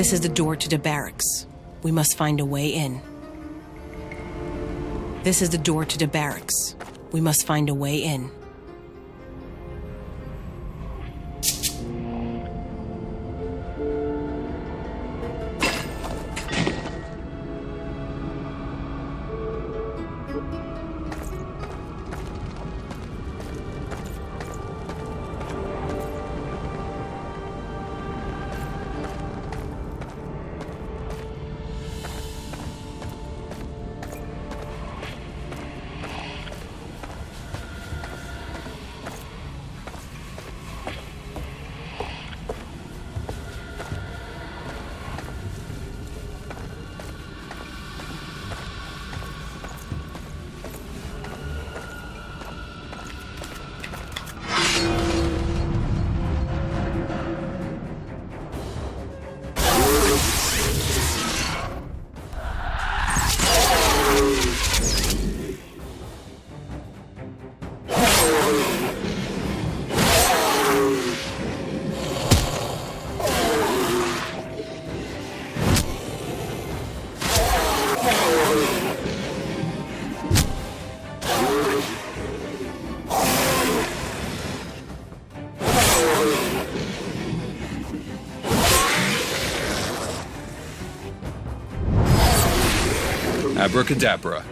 This is the door to the barracks. We must find a way in. This is the door to the barracks. We must find a way in. Abracadabra.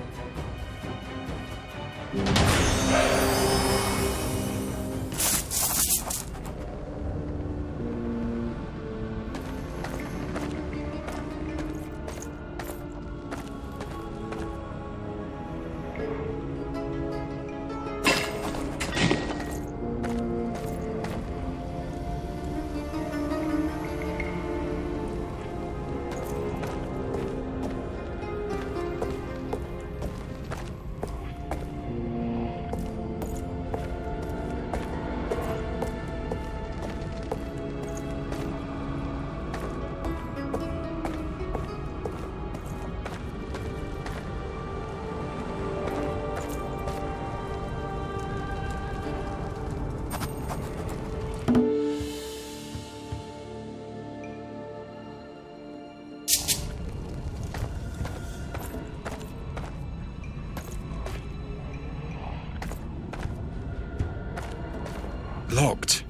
Locked.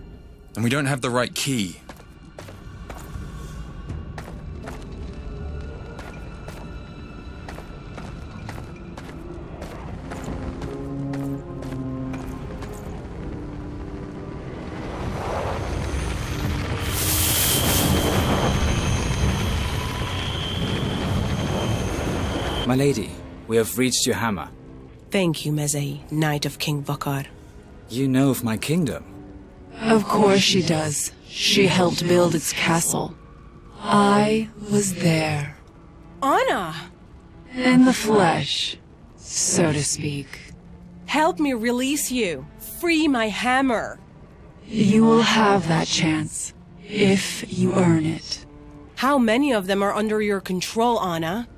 And we don't have the right key. My lady, we have reached your hammer. Thank you, Meze, Knight of King Vakar. You know of my kingdom. Of course she does. She helped build its castle. I was there. Anna! In the flesh, so to speak. Help me release you. Free my hammer. You will have that chance, if you earn it. How many of them are under your control, Anna?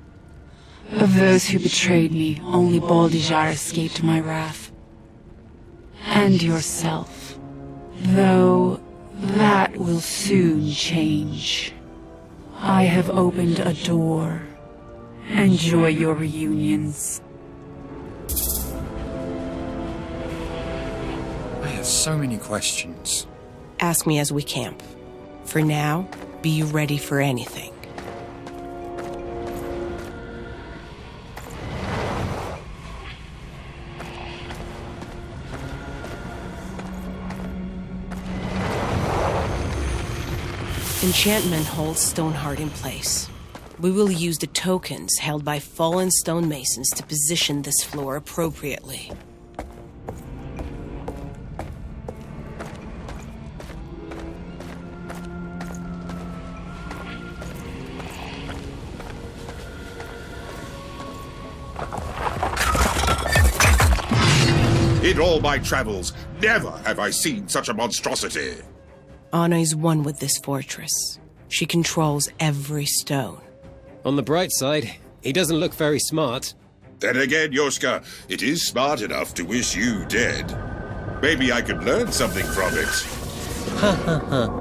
Of those who betrayed me, only Baldijar escaped my wrath. And yourself. Though that will soon change. I have opened a door. Enjoy your reunions. I have so many questions. Ask me as we camp. For now, be ready for anything. Enchantment holds Stoneheart in place. We will use the tokens held by fallen stonemasons to position this floor appropriately. In all my travels, never have I seen such a monstrosity. Anna is one with this fortress. She controls every stone. On the bright side, he doesn't look very smart. Then again, Yoshka, it is smart enough to wish you dead. Maybe I could learn something from it. Ha ha ha.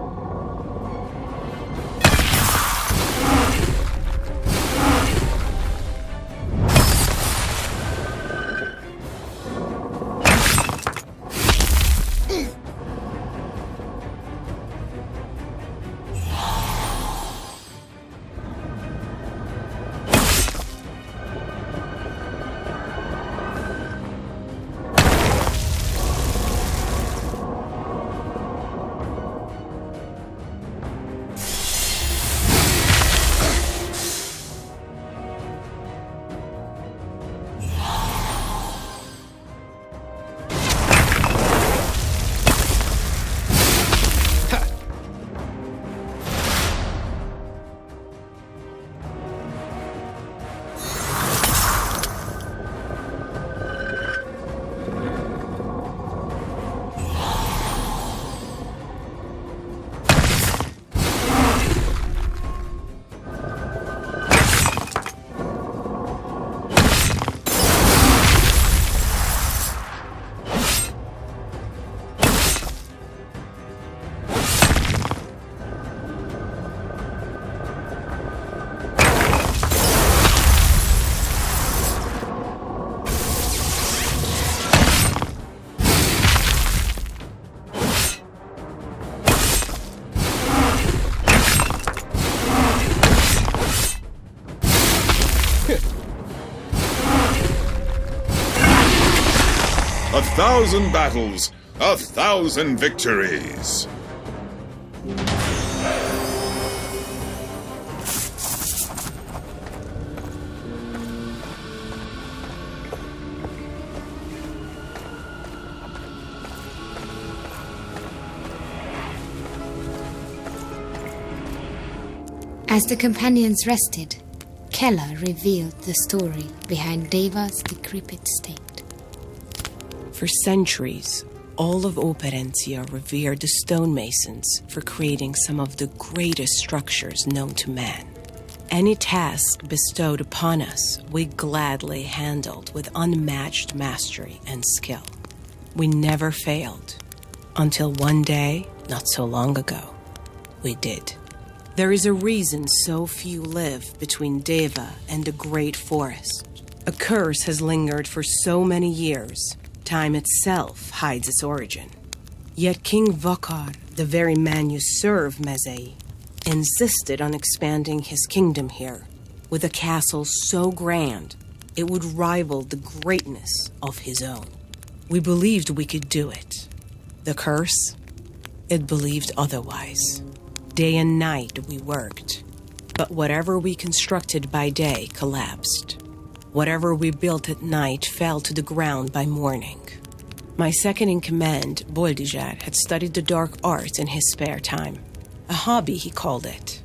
1,000 battles, 1,000 victories. As the companions rested, Keller revealed the story behind Deva's decrepit state. For centuries, all of Operencia revered the stonemasons for creating some of the greatest structures known to man. Any task bestowed upon us, we gladly handled with unmatched mastery and skill. We never failed, until one day, not so long ago, we did. There is a reason so few live between Deva and the great forest. A curse has lingered for so many years, time itself hides its origin. Yet King Vokar, the very man you serve, Mezei, insisted on expanding his kingdom here, with a castle so grand it would rival the greatness of his own. We believed we could do it. The curse, it believed otherwise. Day and night we worked, but whatever we constructed by day collapsed. Whatever we built at night fell to the ground by morning. My second-in-command, Boldijar, had studied the dark arts in his spare time. A hobby, he called it.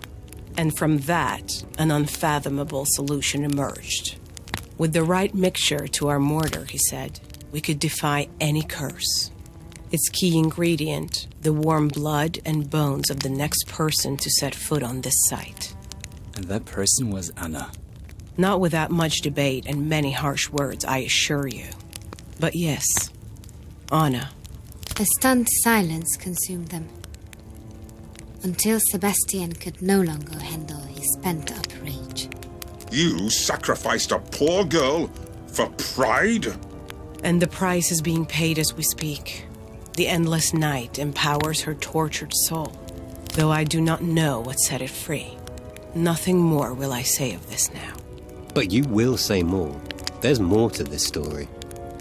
And from that, an unfathomable solution emerged. With the right mixture to our mortar, he said, we could defy any curse. Its key ingredient, the warm blood and bones of the next person to set foot on this site. And that person was Anna. Not without much debate and many harsh words, I assure you. But yes, Anna. A stunned silence consumed them, until Sebastian could no longer handle his pent-up rage. You sacrificed a poor girl for pride? And the price is being paid as we speak. The endless night empowers her tortured soul, though I do not know what set it free. Nothing more will I say of this now. But you will say more. There's more to this story.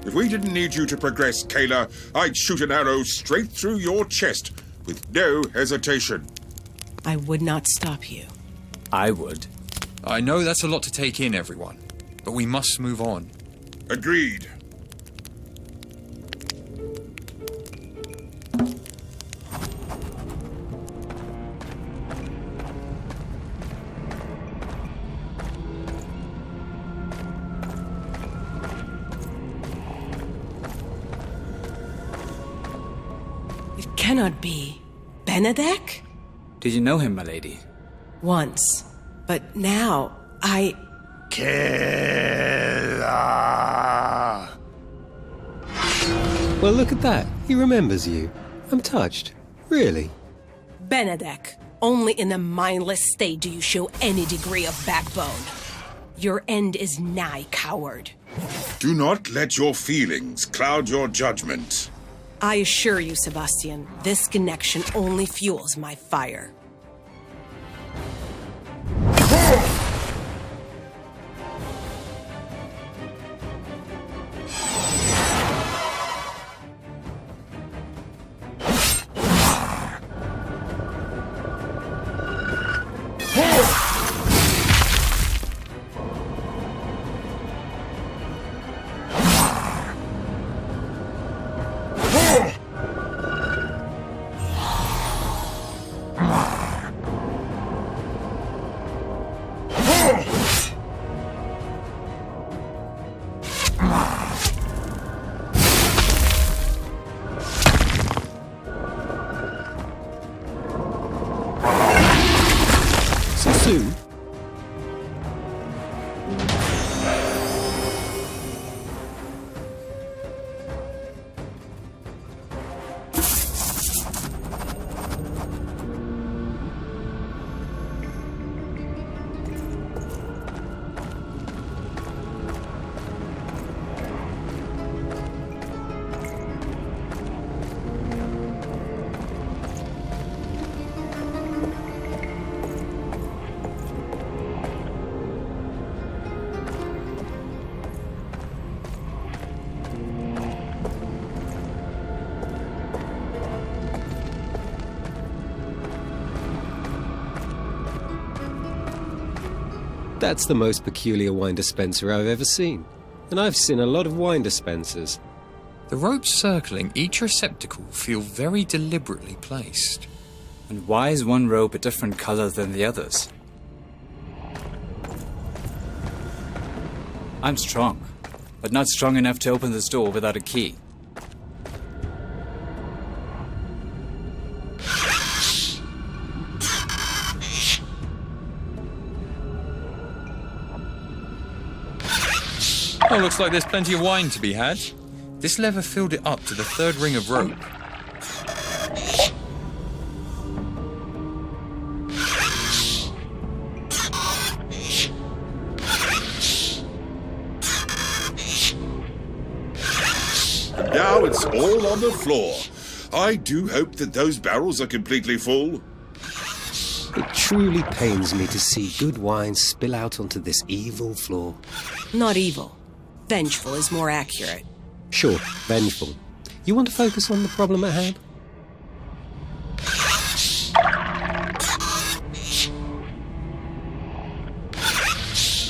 If we didn't need you to progress, Kayla, I'd shoot an arrow straight through your chest with no hesitation. I would not stop you. I would. I know that's a lot to take in, everyone, but we must move on. Agreed. It cannot be. Benedek? Did you know him, my lady? Once. But now, I... Kayla! Well, look at that. He remembers you. I'm touched. Really. Benedek, only in a mindless state do you show any degree of backbone. Your end is nigh, coward. Do not let your feelings cloud your judgment. I assure you, Sebastian, this connection only fuels my fire. That's the most peculiar wine dispenser I've ever seen. And I've seen a lot of wine dispensers. The ropes circling each receptacle feel very deliberately placed. And why is one rope a different color than the others? I'm strong, but not strong enough to open this door without a key. Oh, looks like there's plenty of wine to be had. This lever filled it up to the third ring of rope. Now it's all on the floor. I do hope that those barrels are completely full. It truly pains me to see good wine spill out onto this evil floor. Not evil. Vengeful is more accurate. Sure, vengeful. You want to focus on the problem at hand?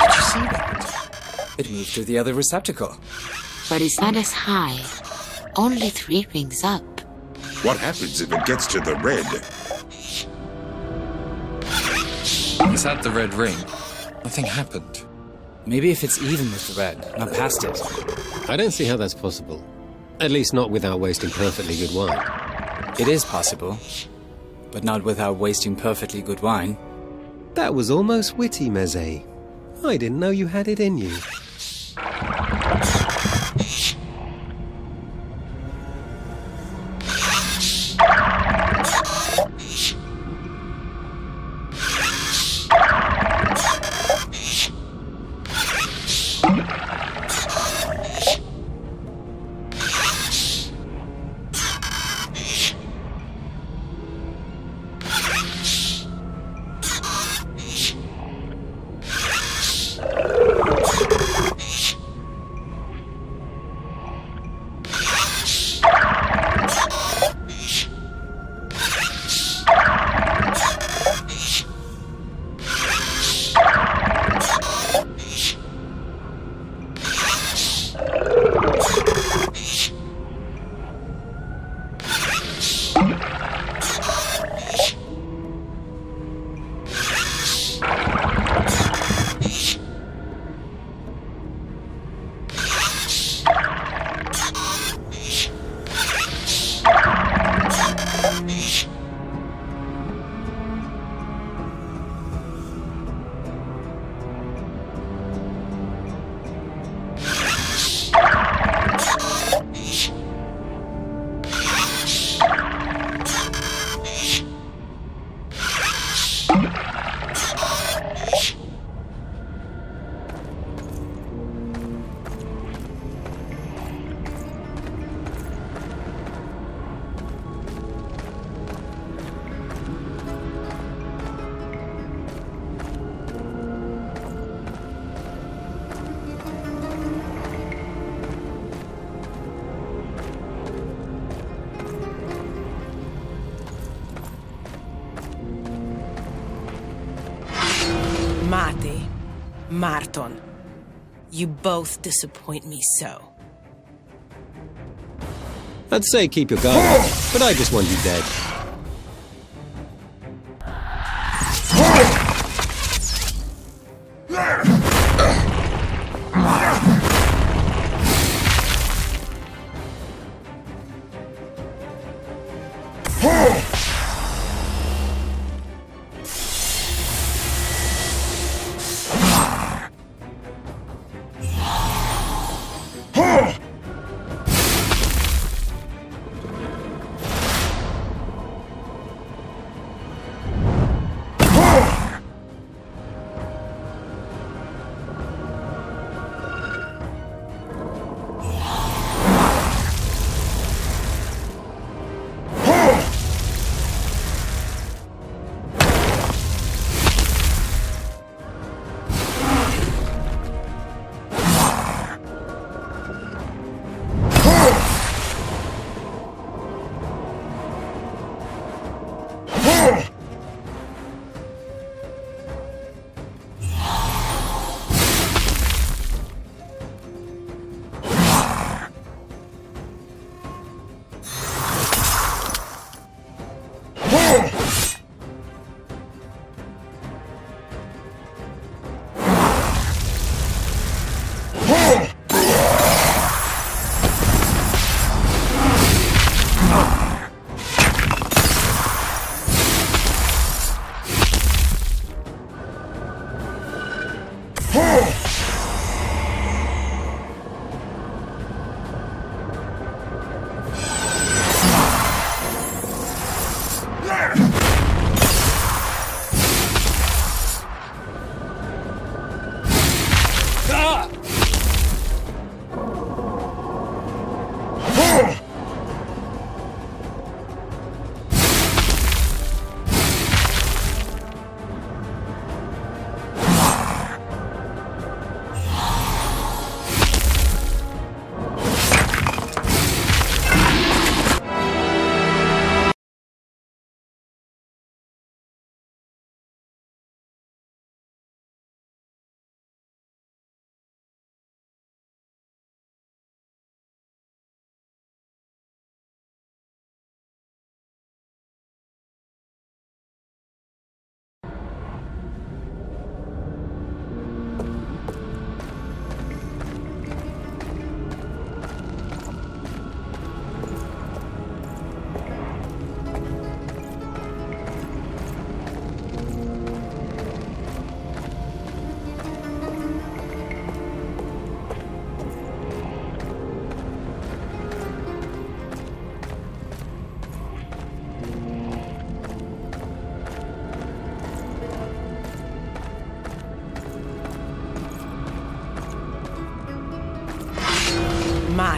Did you see that? It moved to the other receptacle. But it's not as high. Only 3 rings up. What happens if it gets to the red? It's at the red ring. Nothing happened. Maybe if it's even with the red, not past it. I don't see how that's possible. At least not without wasting perfectly good wine. It is possible, but not without wasting perfectly good wine. That was almost witty, Meze. I didn't know you had it in you. Mate, Marton, you both disappoint me so. I'd say keep your guard up, but I just want you dead.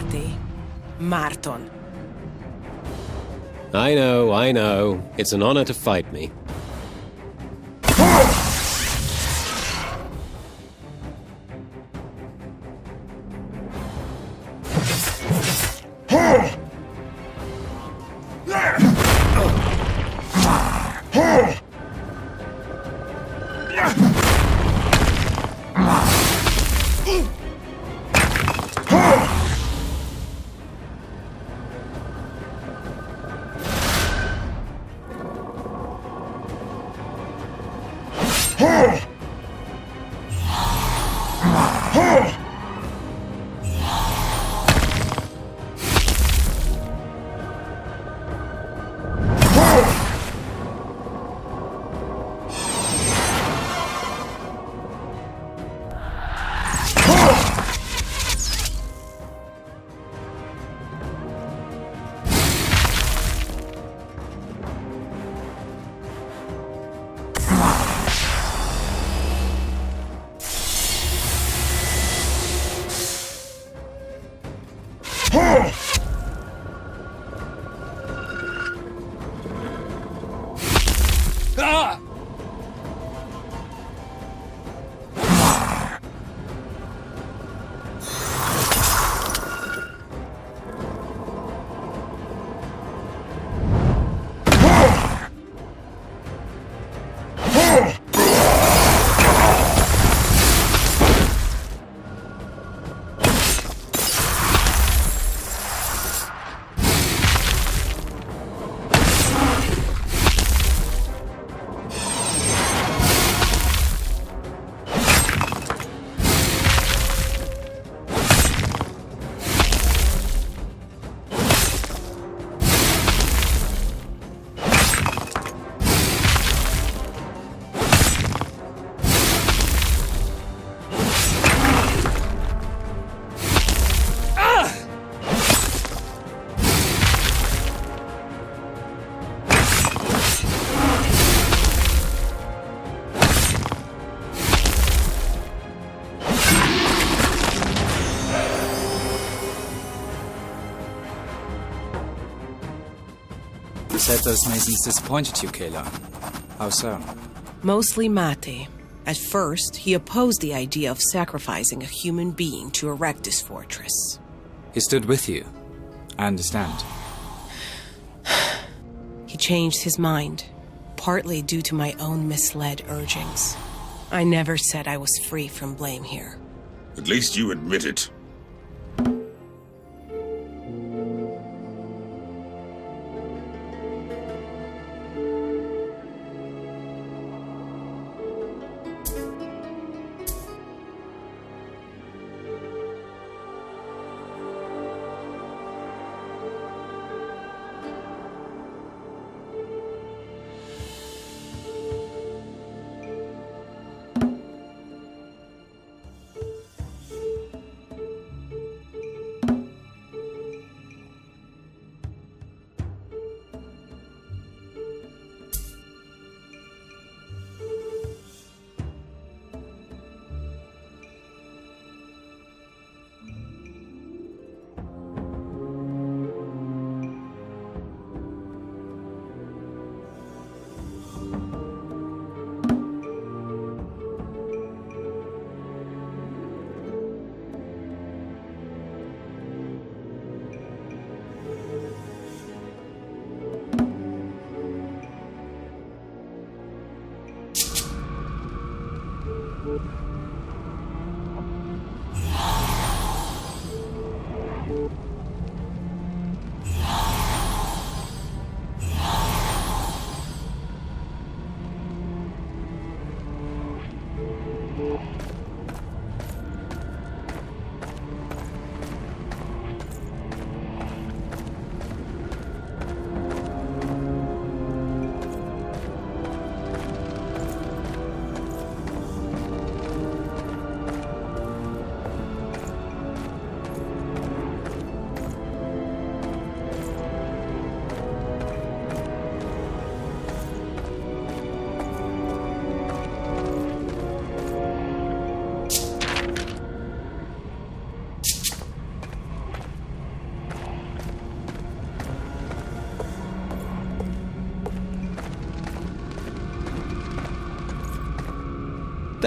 Mati. Marton. I know. It's an honor to fight me. You said those masons disappointed you, Kayla. How so? Mostly Mati. At first, he opposed the idea of sacrificing a human being to erect this fortress. He stood with you. I understand. He changed his mind, partly due to my own misled urgings. I never said I was free from blame here. At least you admit it.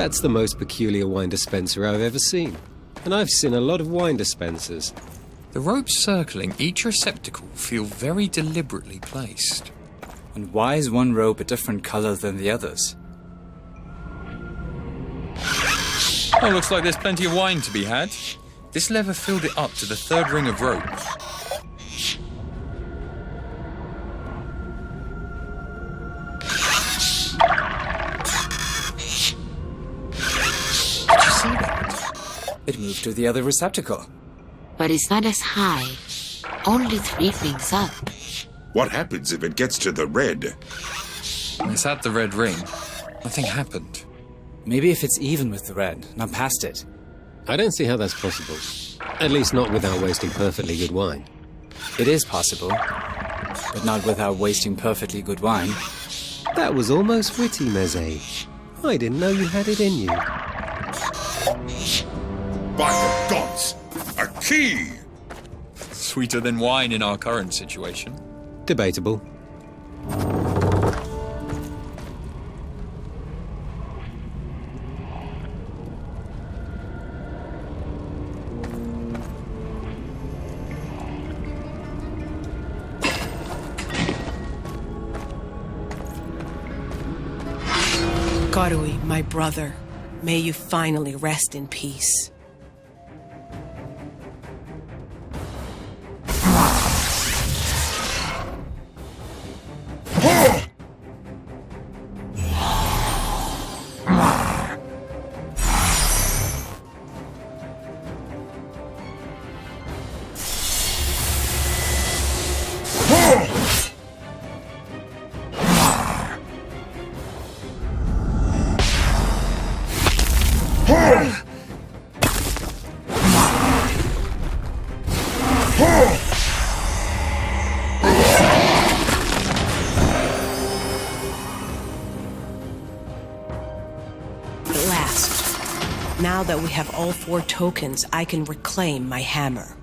That's the most peculiar wine dispenser I've ever seen. And I've seen a lot of wine dispensers. The ropes circling each receptacle feel very deliberately placed. And why is one rope a different color than the others? Oh, looks like there's plenty of wine to be had. This lever filled it up to the third ring of rope. Did you see that? It moved to the other receptacle. But it's not as high. Only 3 rings up. What happens if it gets to the red? It's at the red ring. Nothing happened. Maybe if it's even with the red, not past it. I don't see how that's possible. At least not without wasting perfectly good wine. It is possible, but not without wasting perfectly good wine. That was almost witty, Meze. I didn't know you had it in you. By the gods! A key! Sweeter than wine in our current situation. Debatable. Karui, my brother, may you finally rest in peace. At last, now that we have all 4 tokens, I can reclaim my hammer.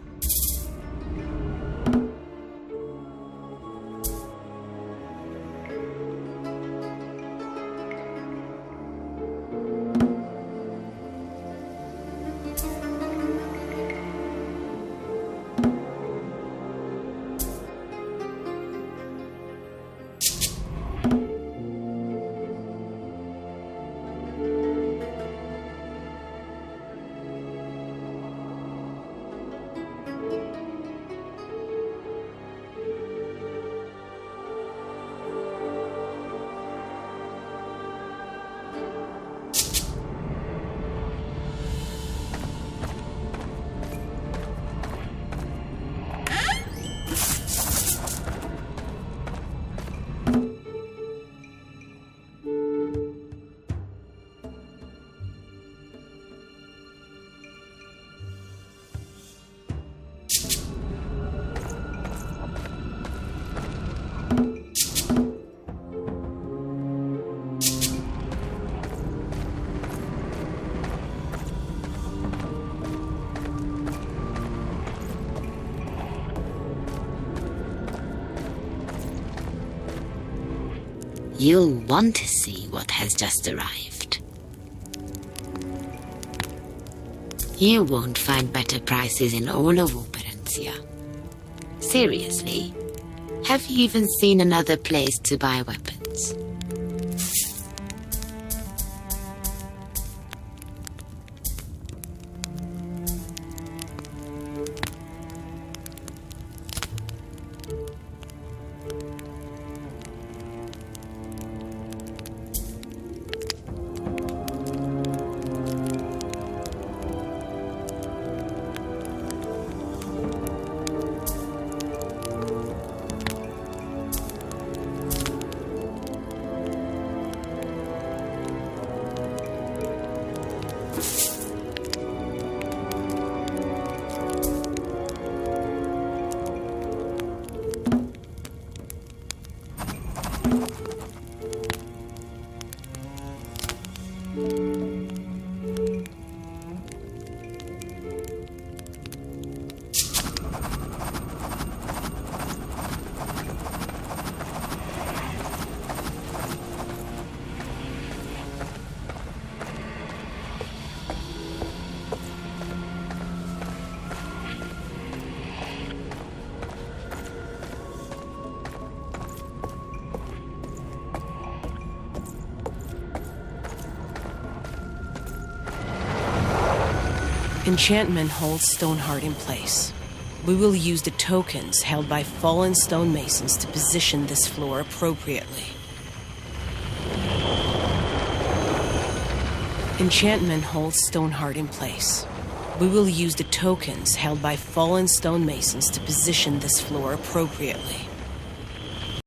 You'll want to see what has just arrived. You won't find better prices in all of Operencia. Seriously, have you even seen another place to buy weapons? Enchantment holds Stoneheart in place. We will use the tokens held by fallen stonemasons to position this floor appropriately. Enchantment holds Stoneheart in place. We will use the tokens held by fallen stonemasons to position this floor appropriately.